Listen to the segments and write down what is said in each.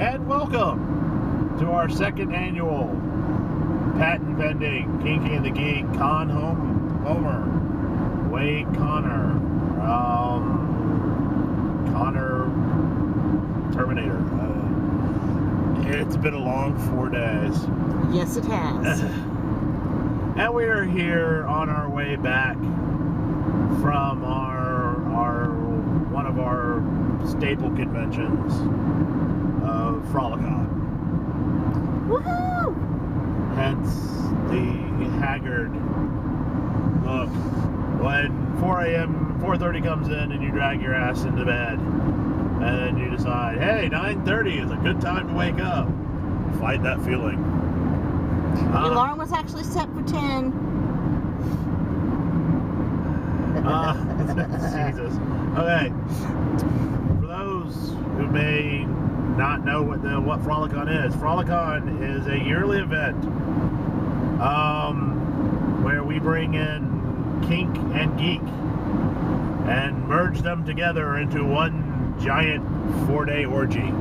and welcome to our second annual patent pending Kinky and the Geek ConWayhomer. Wade Connor, Connor Terminator. It's been a long 4 days. Yes, it has. And we are here on our way back from one of our staple conventions of Frolicon. Woohoo! Hence the haggard look when 4:30 comes in and you drag your ass into bed and then you decide, hey, 9:30 is a good time to wake up. Fight that feeling. The alarm was actually set for 10. Jesus. Okay. For those who may not know what Frolicon is a yearly event where we bring in kink and geek and merge them together into one giant 4-day orgy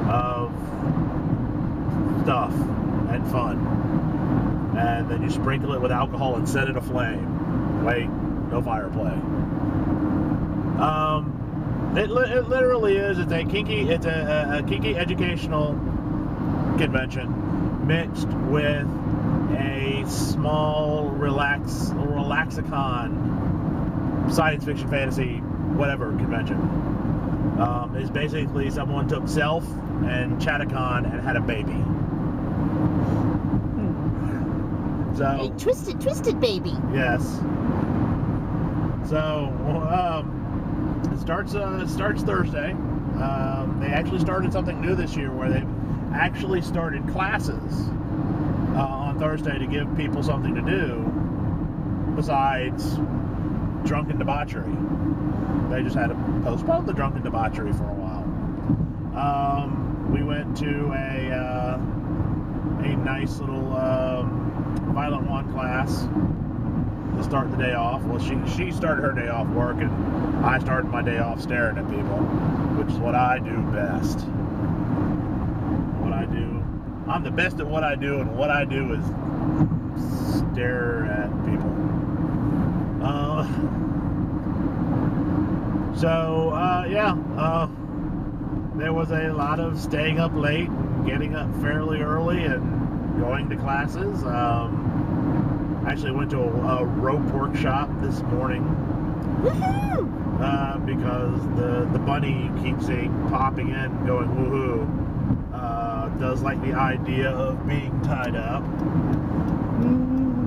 of stuff and fun. And then you sprinkle it with alcohol and set it aflame. Wait, no fire play. It literally is. It's a kinky educational convention mixed with a small relaxicon science fiction fantasy whatever convention. It's basically someone took Self and Chattacon and had a baby. So A twisted baby. yes. So it starts Thursday. They actually started something new this year where they've actually started classes on Thursday to give people something to do besides drunken debauchery. They just had to postpone the drunken debauchery for a while. We went to a nice little Violent Wand class to start the day off. Well, she started her day off work, and I started my day off staring at people, which is what I do best. What I do, I'm the best at what I do, and what I do is stare at people. There was a lot of staying up late, and getting up fairly early, and going to classes. Actually went to a rope workshop this morning. Woohoo! Because the bunny you keep seeing popping in going woohoo does like the idea of being tied up.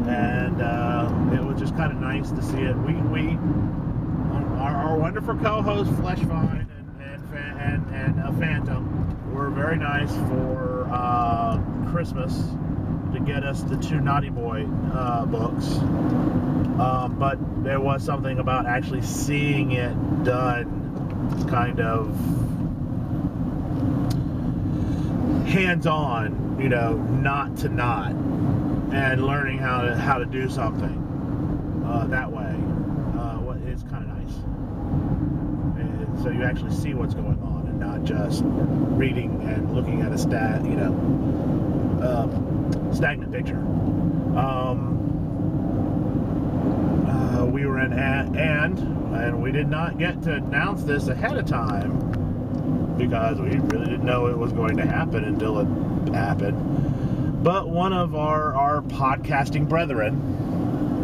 And it was just kind of nice to see it. Our wonderful co-host Fleshvine and Phantom were very nice for Christmas to get us the 2 Naughty Boy books, but there was something about actually seeing it done kind of hands-on, knot to knot, and learning how to do something that way. It's kind of nice. And so you actually see what's going on and not just reading and looking at a stagnant picture. We were in and we did not get to announce this ahead of time because we really didn't know it was going to happen until it happened. But one of our podcasting brethren,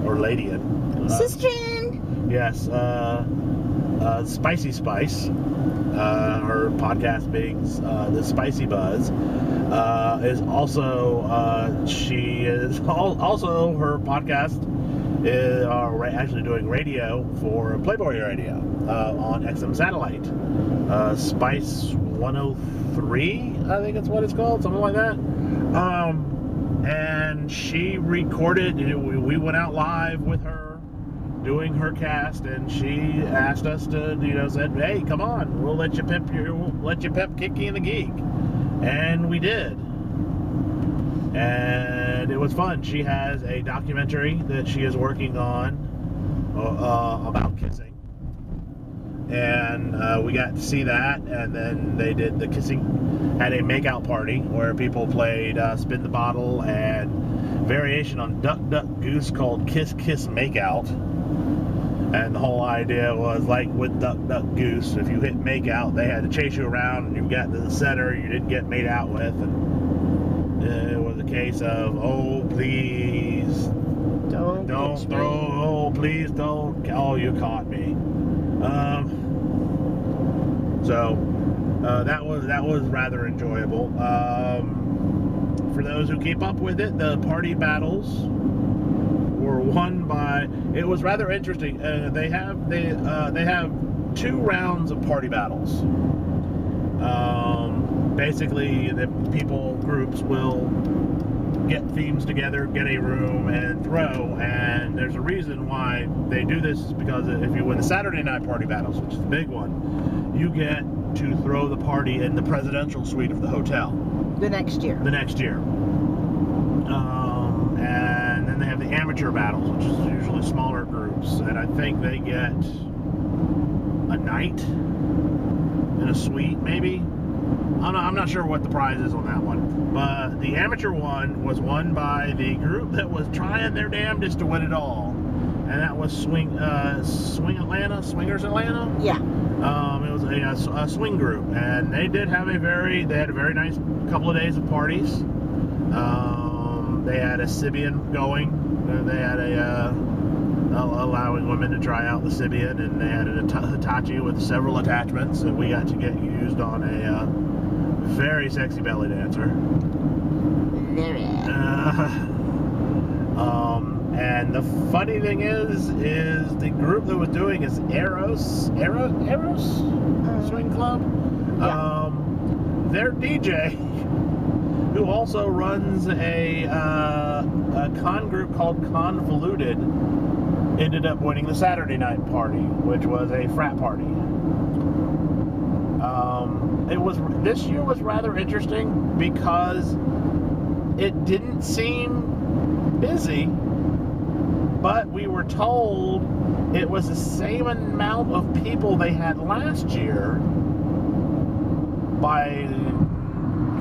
or ladyian, Sisterin! yes, Spicy Spice, her podcast being the Spicy Buzz, is also her podcast is actually doing radio for Playboy Radio on XM Satellite, Spice 103, I think that's what it's called, something like that. And she recorded. We went out live with her doing her cast, and she asked us to, said, "Hey, come on, we'll let you pimp Kinky and the Geek," and we did. And it was fun. She has a documentary that she is working on about kissing. and we got to see that. And then they did the had a makeout party where people played Spin the Bottle and variation on Duck Duck Goose called Kiss Kiss Makeout. And the whole idea was like with Duck Duck Goose, if you hit make out, they had to chase you around and you got to the center you didn't get made out with. And it was a case of, oh, please don't throw, oh, please don't, oh, you caught me. That was rather enjoyable. For those who keep up with it, the party battles were won by. It was rather interesting. They have 2 rounds of party battles. Basically, the groups will get themes together, get a room, and throw. And there's a reason why they do this, is because if you win the Saturday night party battles, which is the big one, you get to throw the party in the presidential suite of the hotel. The next year. And then they have the amateur battles, which is usually smaller groups, and I think they get a night in a suite, maybe. I'm not sure what the prize is on that one, but the amateur one was won by the group that was trying their damnedest to win it all, and that was Swingers Atlanta. Yeah. It was a swing group, and they had a very nice couple of days of parties. They had a Sibian going. They had allowing women to try out the Sibian, and they had a Hitachi with several attachments, and we got to get used on a very sexy belly dancer. And the funny thing is the group that was doing is Eros Swing Club. Yeah. Their DJ, who also runs a con group called Convoluted, ended up winning the Saturday night party, which was a frat party. This year was rather interesting because it didn't seem busy, but we were told it was the same amount of people they had last year by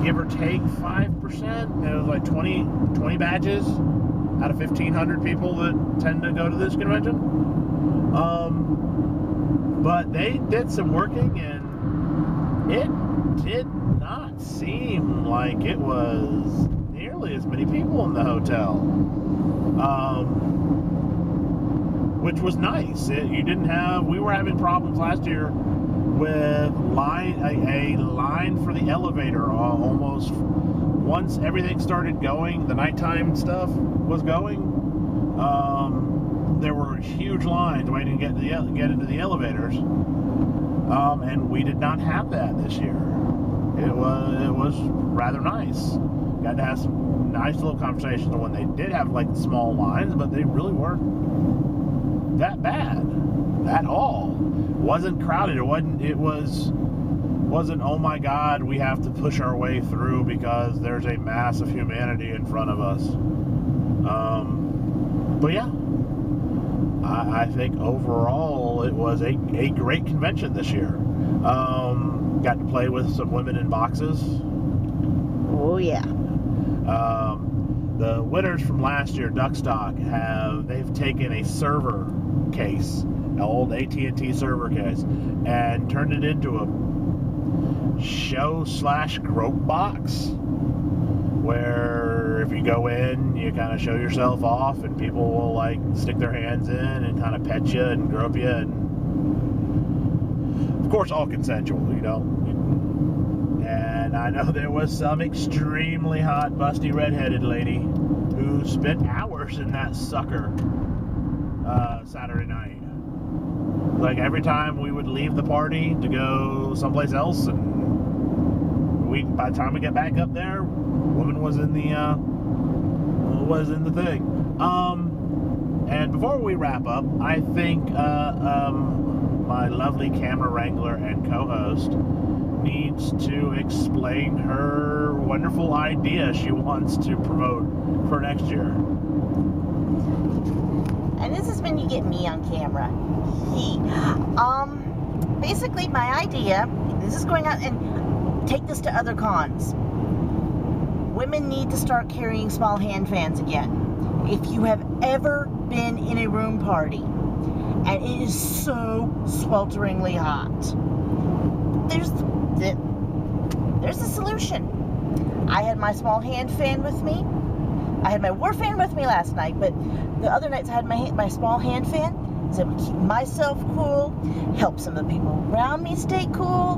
give or take 5%. It was like 20 badges out of 1,500 people that tend to go to this convention. But they did some working, and it did not seem like it was nearly as many people in the hotel, which was nice. We were having problems last year with a line for the elevator almost once everything started going, the nighttime stuff was going. There were huge lines waiting to get into the elevators, and we did not have that this year. It was rather nice. Got to have some nice little conversations when they did have like small lines, but they really weren't that bad at all. Wasn't crowded. It wasn't, oh my God, we have to push our way through because there's a mass of humanity in front of us. But yeah, I think overall it was a great convention this year. Got to play with some women in boxes. Oh yeah. The winners from last year, Duckstock, they've taken a server case, an old AT&T server case, and turned it into a show/grope box, where if you go in, you kind of show yourself off, and people will like stick their hands in and kind of pet you and grope you, and of course all consensual, you know. And I know there was some extremely hot, busty, redheaded lady who spent hours in that sucker Saturday night. Like every time we would leave the party to go someplace else, and by the time we get back up there, woman was in the thing. And before we wrap up, I think my lovely camera wrangler and co-host needs to explain her wonderful idea she wants to promote for next year. And this is when you get me on camera. basically my idea, this is going out, and take this to other cons. Women need to start carrying small hand fans again. If you have ever been in a room party and it is so swelteringly hot, there's a solution. I had my small hand fan with me. I had my war fan with me last night, but the other nights I had my small hand fan. So it would keep myself cool, help some of the people around me stay cool.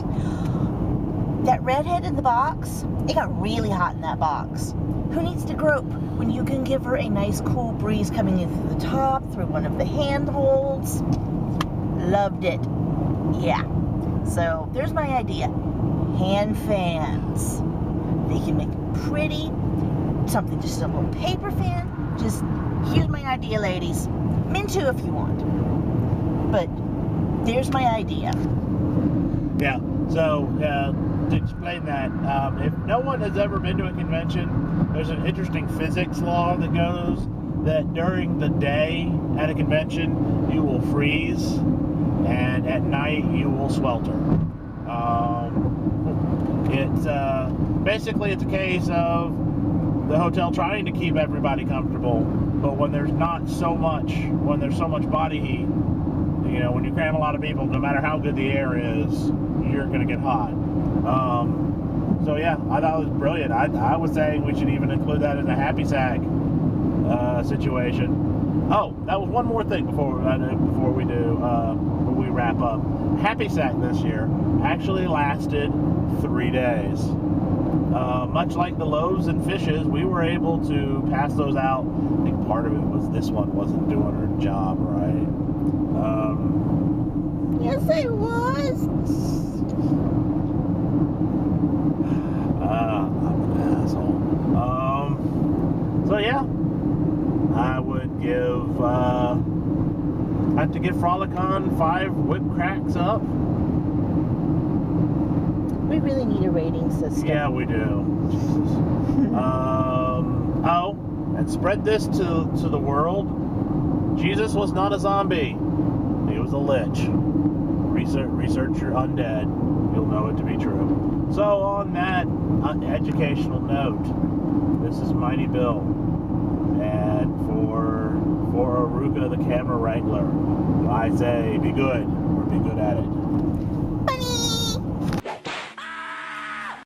That redhead in the box, it got really hot in that box. Who needs to grope when you can give her a nice cool breeze coming in through the top, through one of the handholds? Loved it. Yeah. So there's my idea. Hand fans. They can make it pretty. Something, just a little paper fan. Just, here's my idea, ladies. Men too if you want. But there's my idea. Yeah, so to explain that, if no one has ever been to a convention, there's an interesting physics law that goes that during the day at a convention you will freeze, and at night you will swelter. It's basically it's a case of the hotel trying to keep everybody comfortable, but when there's so much body heat, you know, when you cram a lot of people, no matter how good the air is, you're going to get hot. So yeah, I thought it was brilliant. I was saying we should even include that in the happy sack situation. Oh, that was one more thing before we wrap up. Happy sack this year actually lasted 3 days. Much like the loaves and fishes, we were able to pass those out. I think part of it was this one wasn't doing her job right. Yes, I was. I'm an asshole. So yeah, I would give, I have to give Frolicon 5 whip cracks up. We really need a rating system. Yeah, we do. Jesus. Oh, and spread this to the world. Jesus was not a zombie. He was a lich. Research your undead. You'll know it to be true. So on that educational note, this is Mighty Bill. And for Aruka the camera wrangler, I say be good or be good at it.